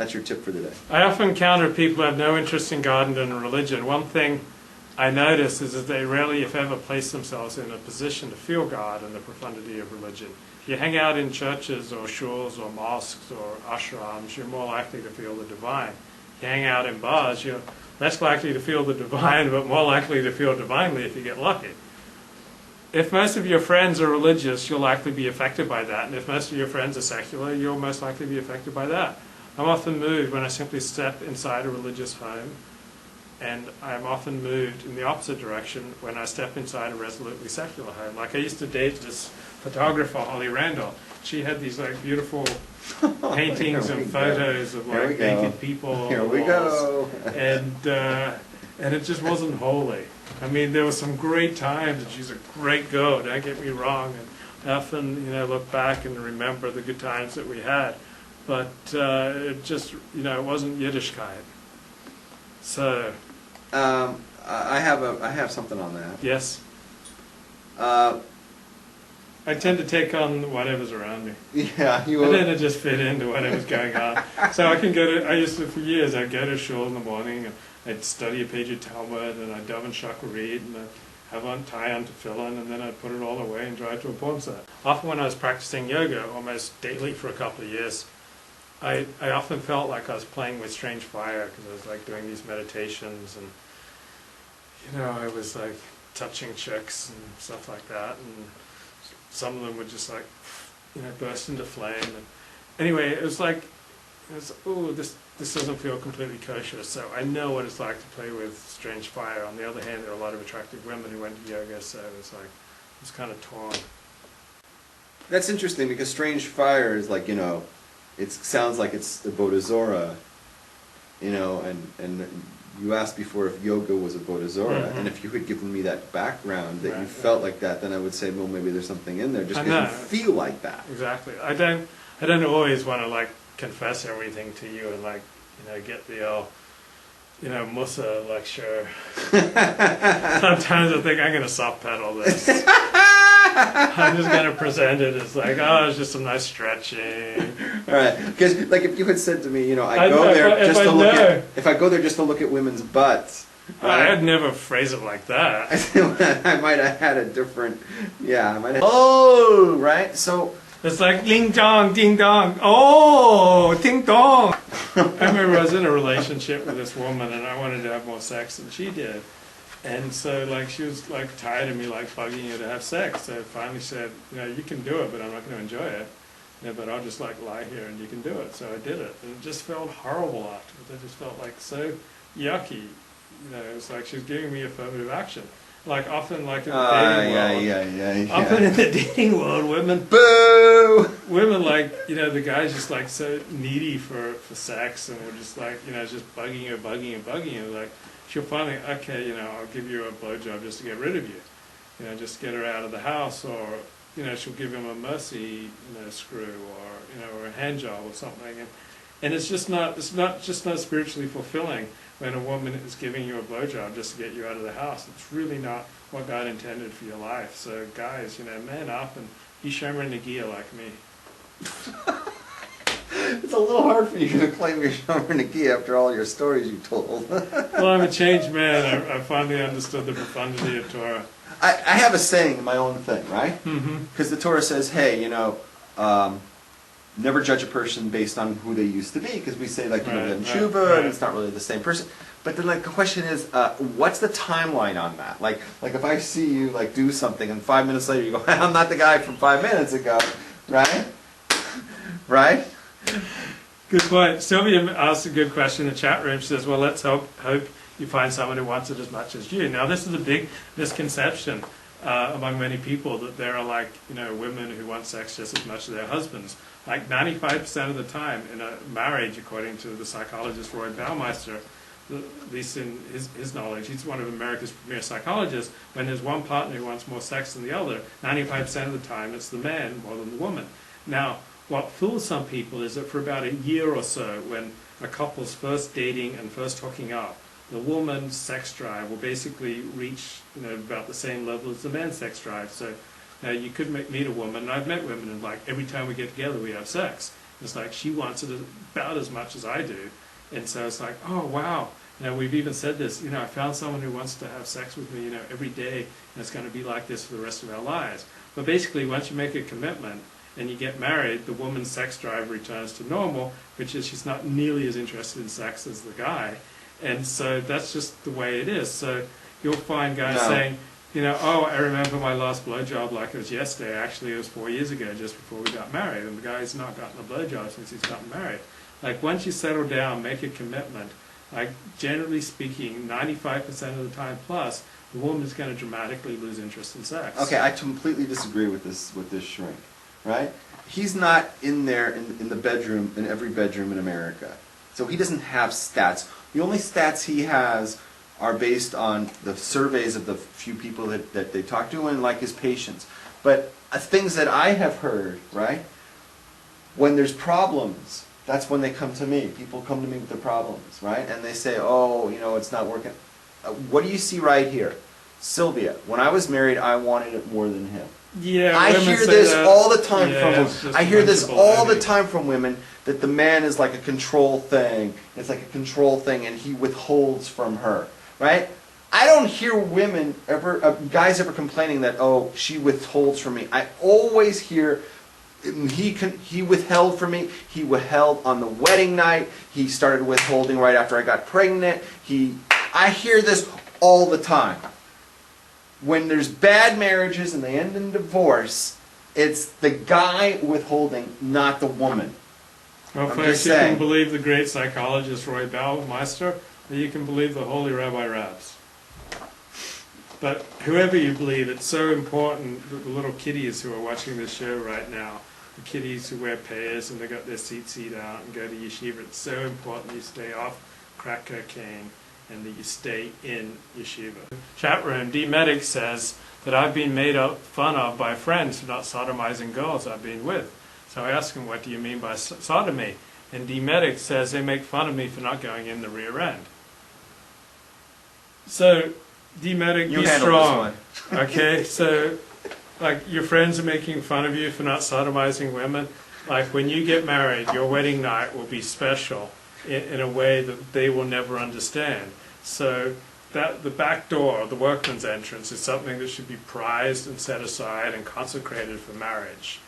That's your tip for the day. I often encounter people who have no interest in God and in religion. One thing I notice is that they rarely, if ever, place themselves in a position to feel God and the profundity of religion. If you hang out in churches or shuls or mosques or ashrams, you're more likely to feel the divine. If you hang out in bars, you're less likely to feel the divine, but more likely to feel divinely if you get lucky. If most of your friends are religious, you'll likely be affected by that. And if most of your friends are secular, you'll most likely be affected by that. I'm often moved when I simply step inside a religious home, and I'm often moved in the opposite direction when I step inside a resolutely secular home. Like I used to date this photographer, Holly Randall. She had these like beautiful paintings and photos of like naked people. Here we go. And it just wasn't holy. I mean, there were some great times, and she's a great girl, don't get me wrong. And I often, look back and remember the good times that we had. But it just, it wasn't Yiddishkeit. So. I have something on that. Yes. I tend to take on whatever's around me. Yeah, you will. I tend to just fit into whatever's going on. So I used to, for years, I'd go to shul in the morning, and I'd study a page of Talmud, and I'd daven Shacharit, and I'd have on tie on tefillin, and then I'd put it all away and drive to a porn set. Often when I was practicing yoga, almost daily for a couple of years, I often felt like I was playing with strange fire, because I was like doing these meditations, and I was like touching chicks and stuff like that, and some of them would just like burst into flame. And anyway, it was oh, this doesn't feel completely kosher. So I know what it's like to play with strange fire. On the other hand, there are a lot of attractive women who went to yoga, so it was kind of torn. That's interesting, because strange fire is like, it sounds like it's the Bodhizora, and you asked before if yoga was a Bodhizora, and if you had given me that background that you felt like that, then I would say, well, maybe there's something in there, just because you feel like that. Exactly. I don't always want to like confess everything to you and like, get the Musa lecture. Sometimes I think I'm going to soft pedal this. I'm just going to present it as like, it's just some nice stretching. All right, because like if you had said to me, if I go there just to look at women's butts, right? I'd never phrase it like that. I might have had a different, Oh, right. So it's like ding dong, ding dong. Oh, ding dong. I remember I was in a relationship with this woman, and I wanted to have more sex than she did. And so, like, she was, like, tired of me, like, bugging her to have sex. So I finally said, you can do it, but I'm not going to enjoy it. But I'll just, like, lie here and you can do it. So I did it. And it just felt horrible afterwards. I just felt, like, so yucky. It was like she was giving me affirmative action. Like, often, like, in the dating world. Often in the dating world, women... Boo! Women, like, the guy's just, like, so needy for sex. And we're just, like, just bugging her. Like... She'll finally, okay, I'll give you a blowjob just to get rid of you, just to get her out of the house, or, she'll give him a mercy, screw, or a hand job or something, and it's not spiritually fulfilling when a woman is giving you a blowjob just to get you out of the house. It's really not what God intended for your life. So guys, man up and be Shomer Nagia like me. It's a little hard for you to claim you're Shomer Nagia after all your stories you told. Well, I'm a changed man. I finally understood the profundity of Torah. I have a saying in my own thing, right? Because the Torah says, hey, never judge a person based on who they used to be, because we say, like, in tshuva, and it's not really the same person. But then, like, the question is, what's the timeline on that? Like if I see you, like, do something, and 5 minutes later you go, I'm not the guy from 5 minutes ago, right? Right? Good point. Sylvia asked a good question in the chat room. She says, well, let's hope you find someone who wants it as much as you. Now, this is a big misconception among many people, that there are, like, women who want sex just as much as their husbands. Like 95% of the time in a marriage, according to the psychologist Roy Baumeister, at least in his knowledge, he's one of America's premier psychologists, when there's one partner who wants more sex than the other, 95% of the time it's the man more than the woman. Now, what fools some people is that for about a year or so, when a couple's first dating and first hooking up, the woman's sex drive will basically reach about the same level as the man's sex drive. So now you could meet a woman, and I've met women, and like every time we get together we have sex. It's like she wants it about as much as I do. And so it's like, oh, wow. We've even said this, I found someone who wants to have sex with me, every day, and it's going to be like this for the rest of our lives. But basically, once you make a commitment and you get married, the woman's sex drive returns to normal, which is she's not nearly as interested in sex as the guy. And so that's just the way it is. So you'll find guys saying, oh, I remember my last blowjob like it was yesterday. Actually, it was 4 years ago, just before we got married. And the guy's not gotten a blowjob since he's gotten married. Like, once you settle down, make a commitment, like, generally speaking, 95% of the time plus, the woman's going to dramatically lose interest in sex. Okay, I completely disagree with this shrink, right? He's not in there in the bedroom, in every bedroom in America. So he doesn't have stats. The only stats he has are based on the surveys of the few people that they talk to and like his patients. But things that I have heard, right? When there's problems, that's when they come to me. People come to me with their problems, right? And they say, oh, it's not working. What do you see right here? Sylvia, when I was married, I wanted it more than him. Yeah, I hear this all the time from women. I hear this all the behavior. time from women, that the man is like a control thing. It's like a control thing, and he withholds from her, right? I don't hear women ever, guys ever complaining that, oh, she withholds from me. I always hear, he withheld from me. He withheld on the wedding night. He started withholding right after I got pregnant. I hear this all the time. When there's bad marriages and they end in divorce, it's the guy withholding, not the woman. Well, I'm folks, just you saying. can believe the great psychologist Roy Baumeister, or you can believe the holy Rabbi Rabs. But whoever you believe, it's so important that the little kiddies who are watching this show right now, the kiddies who wear payas and they got their seat out and go to yeshiva, it's so important you stay off crack cocaine and that you stay in yeshiva. Chat room, D Medic says that I've been made fun of by friends for not sodomizing girls I've been with. So I ask him, what do you mean by sodomy? And D Medic says they make fun of me for not going in the rear end. So D Medic, be strong. Okay, so like your friends are making fun of you for not sodomizing women. Like when you get married, your wedding night will be special in a way that they will never understand. So that the back door, the workman's entrance, is something that should be prized and set aside and consecrated for marriage.